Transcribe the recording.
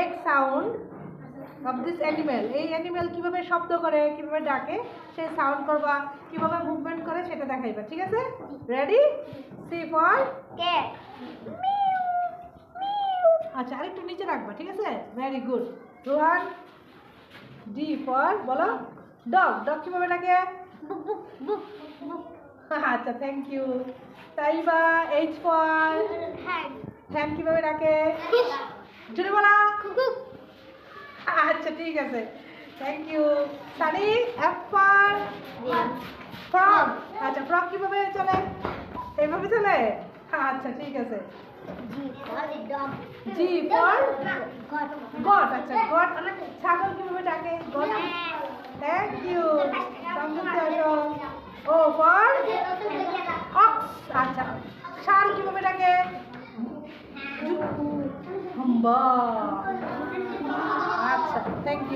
Make sound of this animal. এই animal কিভাবে শব্দ করে, কিভাবে ডাকে, সেই সাউন্ড করবা, কিভাবে মুভমেন্ট করে সেটা দেখাইবা। ঠিক আছে? রেডি? C for cat. আচ্ছা, আরেকটু নিচে রাখবা। ঠিক আছে? Very good. Rohan, D for বলো ডগ। ডগ কিভাবে ডাকে? আচ্ছা, thank you. Taiba, H for hand. Hand কিভাবে ডাকে? জোরে বলা। আচ্ছা, ঠিক আছে, thank you. Sunny, F for frog. আচ্ছা, ফ্রগ কিভাবে চলে? এইভাবে চলে? আচ্ছা, ঠিক আছে। G for dog. G for goat. Goat. আচ্ছা, গট। ছাগল কিভাবে ডাকে? গট। Thank you. সংযুক্ত আসো। O for ox. আচ্ছা, ষাঁড় কিভাবে ডাকে? হাম্বা। আচ্ছা, থ্যাংক ইউ।